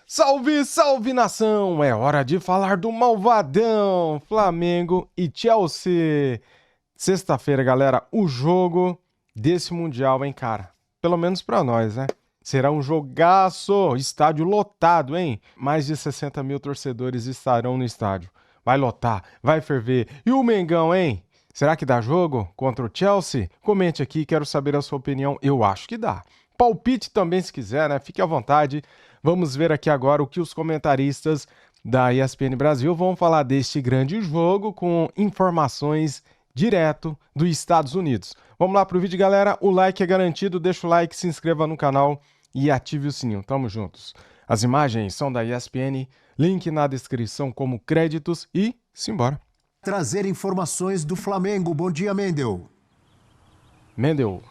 Salve, salve nação! É hora de falar do malvadão Flamengo e Chelsea. Sexta-feira, galera, o jogo desse Mundial, hein, cara? Pelo menos pra nós, né? Será um jogaço, estádio lotado, hein? Mais de 60 mil torcedores estarão no estádio. Vai lotar, vai ferver. E o Mengão, hein? Será que dá jogo contra o Chelsea? Comente aqui, quero saber a sua opinião. Eu acho que dá. Palpite também, se quiser, né? Fique à vontade. Vamos ver aqui agora o que os comentaristas da ESPN Brasil vão falar deste grande jogo com informações direto dos Estados Unidos. Vamos lá pro vídeo, galera. O like é garantido. Deixa o like, se inscreva no canal e ative o sininho. Tamo juntos. As imagens são da ESPN. Link na descrição como créditos e simbora. Trazer informações do Flamengo. Bom dia, Mendel. Mendel.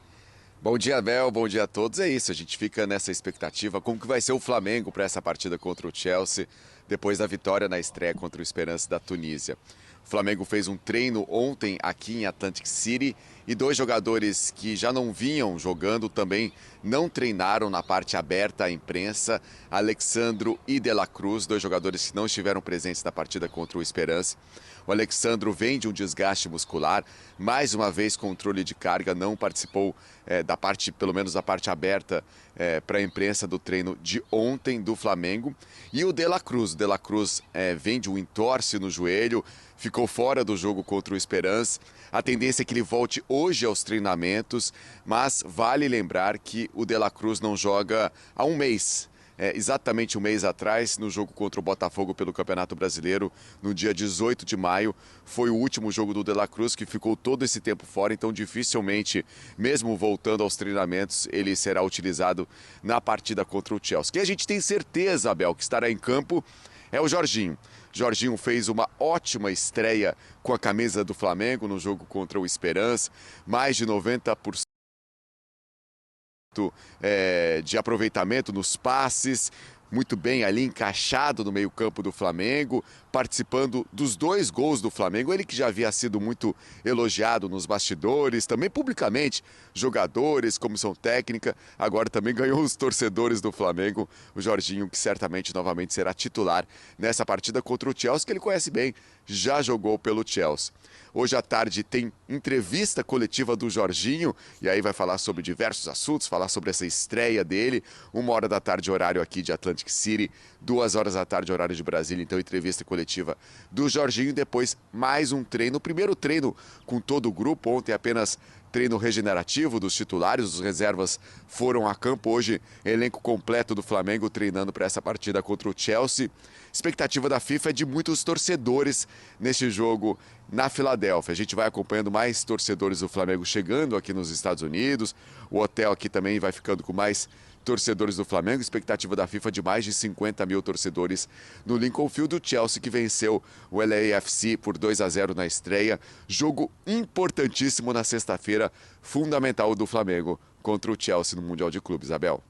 Bom dia, Abel. Bom dia a todos. É isso, a gente fica nessa expectativa. Como que vai ser o Flamengo para essa partida contra o Chelsea, depois da vitória na estreia contra o Esperance da Tunísia. O Flamengo fez um treino ontem aqui em Atlantic City e dois jogadores que já não vinham jogando também não treinaram na parte aberta à imprensa, Alexandro e De La Cruz, dois jogadores que não estiveram presentes na partida contra o Esperance. O Alexandro vem de um desgaste muscular, mais uma vez controle de carga, não participou da parte, pelo menos da parte aberta para a imprensa do treino de ontem do Flamengo. E o De La Cruz vem de um entorse no joelho, ficou fora do jogo contra o Esperance. A tendência é que ele volte hoje aos treinamentos, mas vale lembrar que o De La Cruz não joga há um mês. Exatamente um mês atrás, no jogo contra o Botafogo pelo Campeonato Brasileiro, no dia 18 de maio, foi o último jogo do De La Cruz, que ficou todo esse tempo fora, então dificilmente, mesmo voltando aos treinamentos, ele será utilizado na partida contra o Chelsea. Quem a gente tem certeza, Abel, que estará em campo é o Jorginho. Jorginho fez uma ótima estreia com a camisa do Flamengo no jogo contra o Esperance, mais de 90% de aproveitamento nos passes, muito bem ali encaixado no meio-campo do Flamengo, participando dos dois gols do Flamengo. Ele que já havia sido muito elogiado nos bastidores, também publicamente, jogadores, comissão técnica, agora também ganhou os torcedores do Flamengo. O Jorginho, que certamente novamente será titular nessa partida contra o Chelsea, que ele conhece bem, já jogou pelo Chelsea. Hoje à tarde tem entrevista coletiva do Jorginho, e aí vai falar sobre diversos assuntos, falar sobre essa estreia dele, 1h da tarde, horário aqui de Atlantic City, 2h da tarde, horário de Brasília, então entrevista coletiva do Jorginho, depois mais um treino, o primeiro treino com todo o grupo, ontem apenas treino regenerativo dos titulares, os reservas foram a campo. Hoje, elenco completo do Flamengo treinando para essa partida contra o Chelsea. Expectativa da FIFA é de muitos torcedores neste jogo na Filadélfia. A gente vai acompanhando mais torcedores do Flamengo chegando aqui nos Estados Unidos. O hotel aqui também vai ficando com mais torcedores do Flamengo, expectativa da FIFA de mais de 50 mil torcedores no Lincoln Field. O Chelsea que venceu o LAFC por 2-0 na estreia. Jogo importantíssimo na sexta-feira, fundamental do Flamengo contra o Chelsea no Mundial de Clubes, Abel.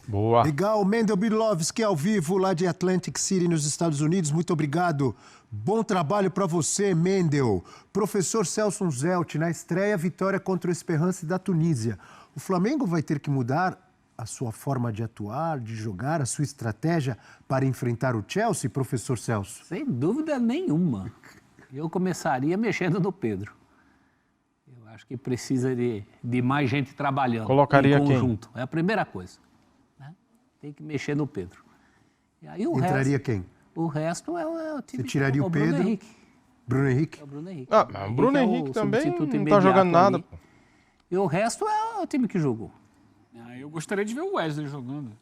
Boa. Legal, Mendel Bilovski ao vivo lá de Atlantic City, nos Estados Unidos. Muito obrigado. Bom trabalho para você, Mendel. Professor Celso Zelt, na estreia, vitória contra o Esperance da Tunísia. O Flamengo vai ter que mudar a sua forma de atuar, de jogar, a sua estratégia para enfrentar o Chelsea, professor Celso? Sem dúvida nenhuma. Eu começaria mexendo no Pedro. Eu acho que precisa de mais gente trabalhando. Colocaria em conjunto. quem? É a primeira coisa. Né? Tem que mexer no Pedro. E aí Entraria quem? O resto é o time. Você tiraria o Pedro? Bruno Henrique. Bruno Henrique? É o Bruno Henrique. Mas o Bruno Henrique também não tá imediato jogando nada. ali. E o resto é o time que jogou. Eu gostaria de ver o Wesley jogando.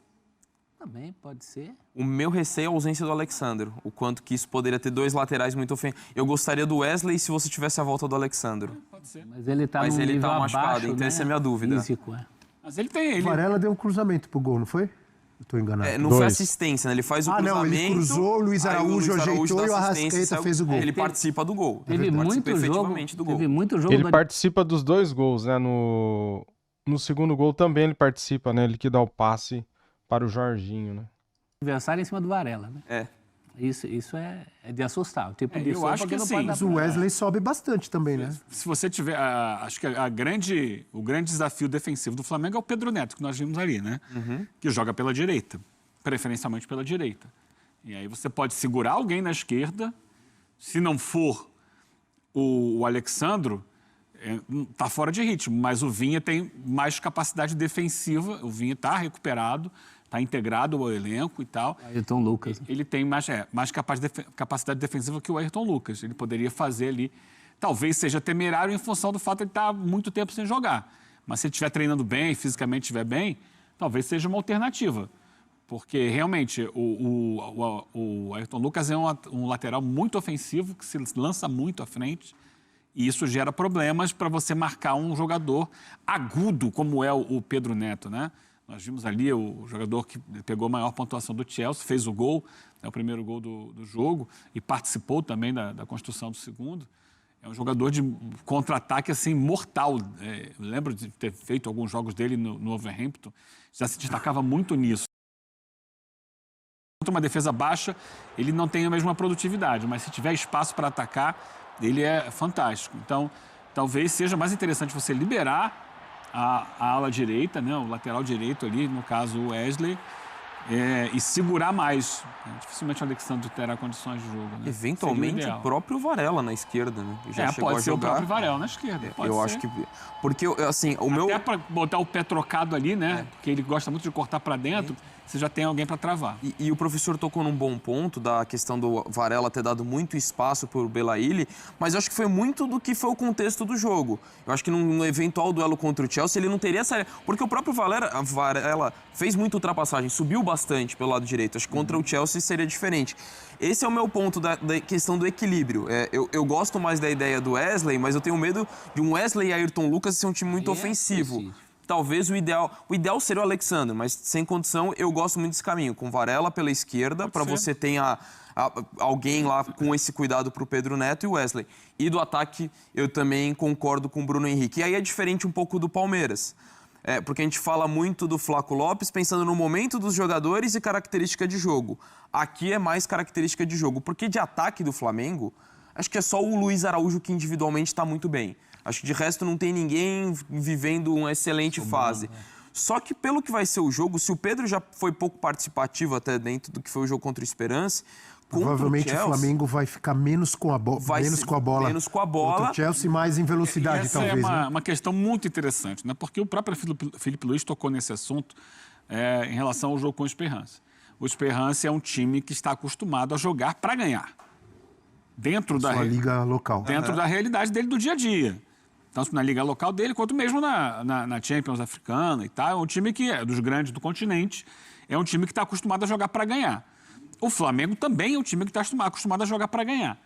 Também pode ser. O meu receio é a ausência do Alexandro. O quanto que isso poderia ter dois laterais muito ofensivos. Eu gostaria do Wesley se você tivesse a volta do Alexandro. Pode ser. Mas ele tá num nível machucado, abaixo, então né? essa é a minha dúvida. Físico, é. Mas ele tem ele. Varela deu um cruzamento pro gol, não foi? Eu tô enganado. Não foi assistência, né? Ele faz o cruzamento. Não, ele cruzou, o Luiz aí Araújo ajeitou dá e o assistência, Arrascaeta fez o gol. Ele participa do gol. Teve muito jogo, efetivamente do gol. teve muito jogo. Ele participa dos dois gols, né? No segundo gol também ele participa, né? Ele que dá o passe para o Jorginho, né? Adversário em cima do Varela, né? É. Isso é de assustar. O tipo de eu acho que não sim. pode dar Mas o Wesley sobe bastante também, né? Se você tiver... acho que o grande desafio defensivo do Flamengo é o Pedro Neto, que nós vimos ali, né? Que joga pela direita. preferencialmente pela direita. E aí você pode segurar alguém na esquerda, se não for o Alexandro, está fora de ritmo, mas o Vinha tem mais capacidade defensiva, o Vinha está recuperado, está integrado ao elenco e tal. Ayrton Lucas. Ele tem mais capacidade defensiva que o Ayrton Lucas. Ele poderia fazer ali, talvez seja temerário em função do fato de ele estar muito tempo sem jogar. Mas se ele estiver treinando bem, fisicamente estiver bem, talvez seja uma alternativa. Porque realmente o Ayrton Lucas é um lateral muito ofensivo, que se lança muito à frente. E isso gera problemas para você marcar um jogador agudo, como é o Pedro Neto, né? Nós vimos ali o jogador que pegou a maior pontuação do Chelsea, fez o gol, o primeiro gol do jogo, e participou também da construção do segundo. É um jogador de contra-ataque assim, mortal. Eu lembro de ter feito alguns jogos dele no Wolverhampton, já se destacava muito nisso. Contra uma defesa baixa, ele não tem a mesma produtividade, mas se tiver espaço para atacar, ele é fantástico. Então, talvez seja mais interessante você liberar a ala direita, né, o lateral direito ali, no caso o Wesley, e segurar mais. Dificilmente o Alexandre terá condições de jogo. Né? Eventualmente o próprio Varela na esquerda, né? Já chegou pode a ser jogar. o próprio Varela na esquerda. Eu acho que... Porque, assim, o meu... Até para botar o pé trocado ali, né? Porque ele gosta muito de cortar para dentro, você já tem alguém para travar. E o professor tocou num bom ponto da questão do Varela ter dado muito espaço para o Belaïli, mas eu acho que foi muito do que foi o contexto do jogo. Eu acho que num eventual duelo contra o Chelsea, ele não teria essa... Porque o próprio Varela fez muita ultrapassagem, subiu bastante pelo lado direito. Acho que contra o Chelsea seria diferente. Esse é o meu ponto da questão do equilíbrio. Eu gosto mais da ideia do Wesley, mas eu tenho medo de um Wesley e Ayrton Lucas ser um time muito ofensivo. Talvez o ideal seria o Alexandre, mas sem condição, eu gosto muito desse caminho, com Varela pela esquerda, para você ter alguém lá com esse cuidado para o Pedro Neto e o Wesley. E do ataque, eu também concordo com o Bruno Henrique. E aí é diferente um pouco do Palmeiras. Porque a gente fala muito do Flaco Lopes pensando no momento dos jogadores e característica de jogo. Aqui é mais característica de jogo, porque de ataque do Flamengo, acho que é só o Luiz Araújo que individualmente está muito bem. Acho que de resto não tem ninguém vivendo uma excelente fase. Só que pelo que vai ser o jogo, se o Pedro já foi pouco participativo até dentro do que foi o jogo contra o Esperance, provavelmente Chelsea, o Flamengo vai ficar menos com a bola. Menos com a bola. Contra o Chelsea, mais em velocidade, essa talvez. É uma questão muito interessante, né? Porque o próprio Felipe Luiz tocou nesse assunto em relação ao jogo com o Esperance. O Esperance é um time que está acostumado a jogar para ganhar. Dentro da liga local. Dentro da realidade dele do dia a dia. Tanto na liga local dele, quanto mesmo na Champions africana e tal. É um time que é dos grandes do continente. É um time que está acostumado a jogar para ganhar. O Flamengo também é um time que está acostumado a jogar para ganhar.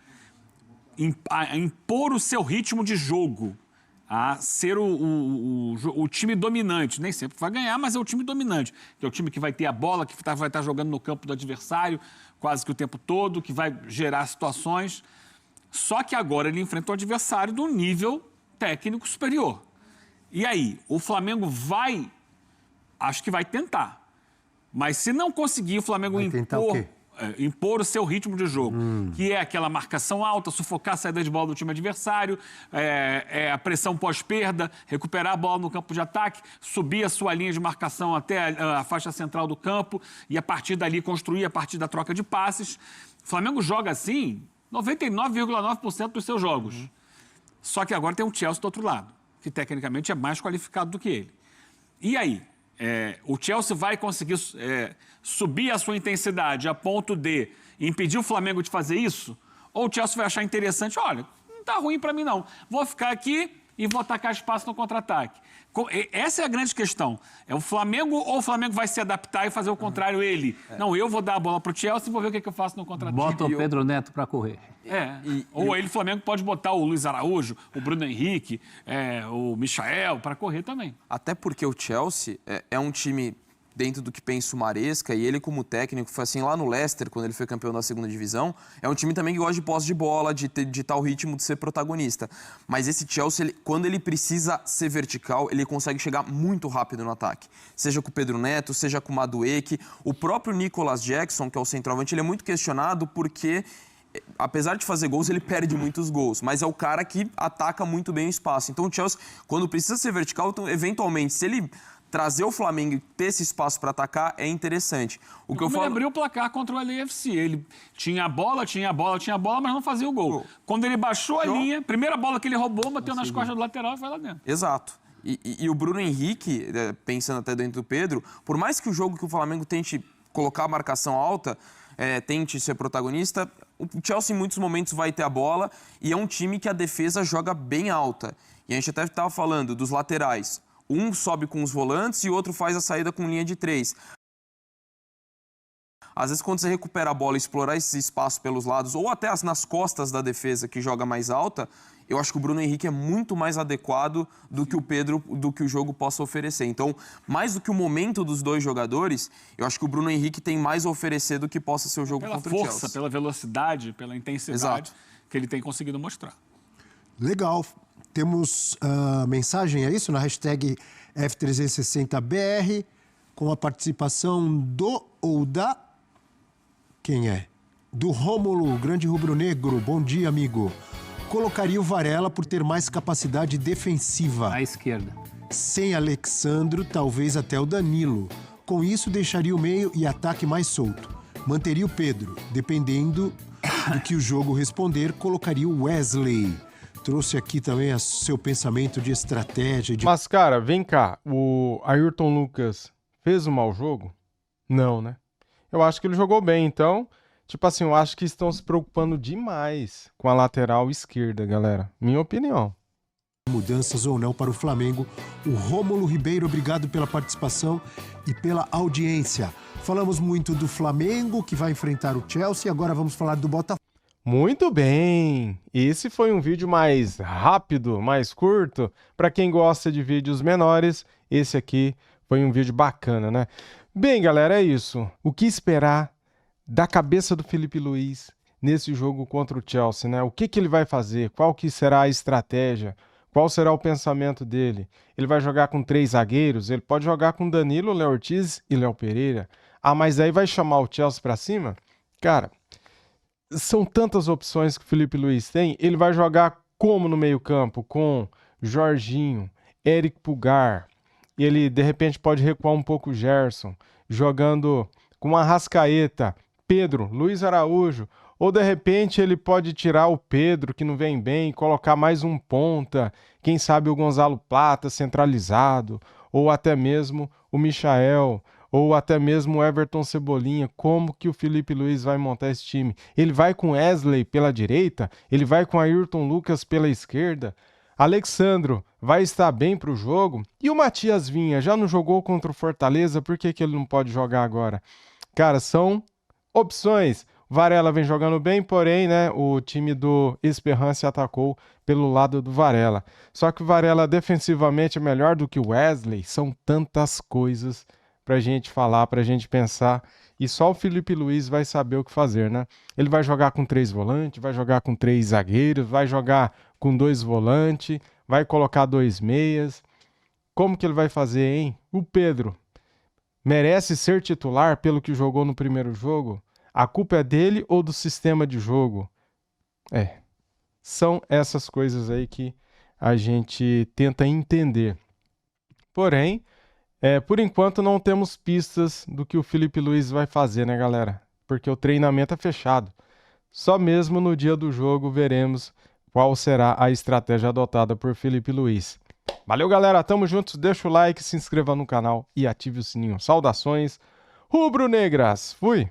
A impor o seu ritmo de jogo, a ser o time dominante. Nem sempre vai ganhar, mas é o time dominante. Que é o time que vai ter a bola, que vai estar jogando no campo do adversário quase que o tempo todo, que vai gerar situações. Só que agora ele enfrenta o adversário de um nível técnico superior. E aí, o Flamengo acho que vai tentar. Mas se não conseguir o Flamengo impor o seu ritmo de jogo, que é aquela marcação alta, sufocar a saída de bola do time adversário, a pressão pós-perda, recuperar a bola no campo de ataque, subir a sua linha de marcação até a faixa central do campo e a partir dali construir a partir da troca de passes. O Flamengo joga assim 99,9% dos seus jogos. Só que agora tem o Chelsea do outro lado, que tecnicamente é mais qualificado do que ele. E aí? O Chelsea vai conseguir subir a sua intensidade a ponto de impedir o Flamengo de fazer isso? Ou o Chelsea vai achar interessante, olha, não tá ruim para mim não, vou ficar aqui e vou atacar espaço no contra-ataque. Essa é a grande questão. É o Flamengo ou o Flamengo vai se adaptar e fazer o contrário ele? Não, eu vou dar a bola pro Chelsea e vou ver o que eu faço no contra-ataque. Bota o Pedro Neto para correr. Ou ele, o Flamengo, pode botar o Luiz Araújo, o Bruno Henrique, o Michael para correr também. Até porque o Chelsea é um time dentro do que pensa o Maresca, e ele como técnico, foi assim lá no Leicester, quando ele foi campeão da segunda divisão, é um time também que gosta de posse de bola, de tal ritmo de ser protagonista. Mas esse Chelsea, quando ele precisa ser vertical, ele consegue chegar muito rápido no ataque. Seja com o Pedro Neto, seja com o Madueke. O próprio Nicolas Jackson, que é o centroavante, ele é muito questionado porque, apesar de fazer gols, ele perde muitos gols, mas é o cara que ataca muito bem o espaço. Então o Chelsea, quando precisa ser vertical, então, eventualmente, se ele trazer o Flamengo e ter esse espaço para atacar é interessante. O que eu Ele falo... abriu o placar contra o LAFC. Ele tinha a bola, mas não fazia o gol. Quando ele baixou a linha, primeira bola que ele roubou, bateu nas costas do lateral e foi lá dentro. Exato. E o Bruno Henrique, pensando até dentro do Pedro, por mais que o jogo que o Flamengo tente colocar a marcação alta, tente ser protagonista, o Chelsea em muitos momentos vai ter a bola e é um time que a defesa joga bem alta. E a gente até estava falando dos laterais. Um sobe com os volantes e o outro faz a saída com linha de 3. Às vezes, quando você recupera a bola e explorar esse espaço pelos lados, ou até nas costas da defesa que joga mais alta, eu acho que o Bruno Henrique é muito mais adequado do que o Pedro, do que o jogo possa oferecer. Então, mais do que o momento dos dois jogadores, eu acho que o Bruno Henrique tem mais a oferecer do que possa ser o jogo contra o Chelsea. Pela força, pela velocidade, pela intensidade que ele tem conseguido mostrar. Legal. Temos mensagem, é isso? Na hashtag F360BR, com a participação do ou da... Quem é? Do Rômulo, grande rubro-negro. Bom dia, amigo. Colocaria o Varela por ter mais capacidade defensiva. À esquerda. Sem Alexandro, talvez até o Danilo. Com isso, deixaria o meio e ataque mais solto. Manteria o Pedro. Dependendo do que o jogo responder, colocaria o Wesley. Trouxe aqui também seu pensamento de estratégia. Mas, cara, vem cá. O Ayrton Lucas fez um mau jogo? Não, né? Eu acho que ele jogou bem, então... Tipo assim, eu acho que estão se preocupando demais com a lateral esquerda, galera. Minha opinião. Mudanças ou não para o Flamengo. O Rômulo Ribeiro, obrigado pela participação e pela audiência. Falamos muito do Flamengo, que vai enfrentar o Chelsea. Agora vamos falar do Botafogo. Muito bem! Esse foi um vídeo mais rápido, mais curto. Para quem gosta de vídeos menores, esse aqui foi um vídeo bacana, né? Bem, galera, é isso. O que esperar da cabeça do Filipe Luís nesse jogo contra o Chelsea, né? O que ele vai fazer? Qual que será a estratégia? Qual será o pensamento dele? Ele vai jogar com 3 zagueiros? Ele pode jogar com Danilo, Léo Ortiz e Léo Pereira. Ah, mas aí vai chamar o Chelsea para cima? Cara, são tantas opções que o Filipe Luís tem. Ele vai jogar como no meio-campo? Com Jorginho, Eric Pulgar. Ele, de repente, pode recuar um pouco o Gerson, jogando com Arrascaeta, Pedro, Luiz Araújo. Ou, de repente, ele pode tirar o Pedro, que não vem bem, e colocar mais um ponta. Quem sabe o Gonzalo Plata centralizado. Ou até mesmo o Michael. Ou até mesmo o Everton Cebolinha. Como que o Filipe Luís vai montar esse time? Ele vai com Wesley pela direita? Ele vai com Ayrton Lucas pela esquerda? Alexandro vai estar bem para o jogo? E o Matias Vinha já não jogou contra o Fortaleza? Por que ele não pode jogar agora? Cara, são opções. Varela vem jogando bem, porém, né, o time do Esperance atacou pelo lado do Varela. Só que o Varela defensivamente é melhor do que o Wesley. São tantas coisas pra gente falar, pra gente pensar, e só o Filipe Luís vai saber o que fazer, né? Ele vai jogar com 3 volantes, vai jogar com 3 zagueiros, vai jogar com 2 volantes, vai colocar 2 meias. Como que ele vai fazer, hein? O Pedro merece ser titular pelo que jogou no primeiro jogo? A culpa é dele ou do sistema de jogo? São essas coisas aí que a gente tenta entender. Porém, por enquanto não temos pistas do que o Filipe Luís vai fazer, né, galera? Porque o treinamento é fechado. Só mesmo no dia do jogo veremos qual será a estratégia adotada por Filipe Luís. Valeu, galera. Tamo juntos. Deixa o like, se inscreva no canal e ative o sininho. Saudações rubro-negras. Fui!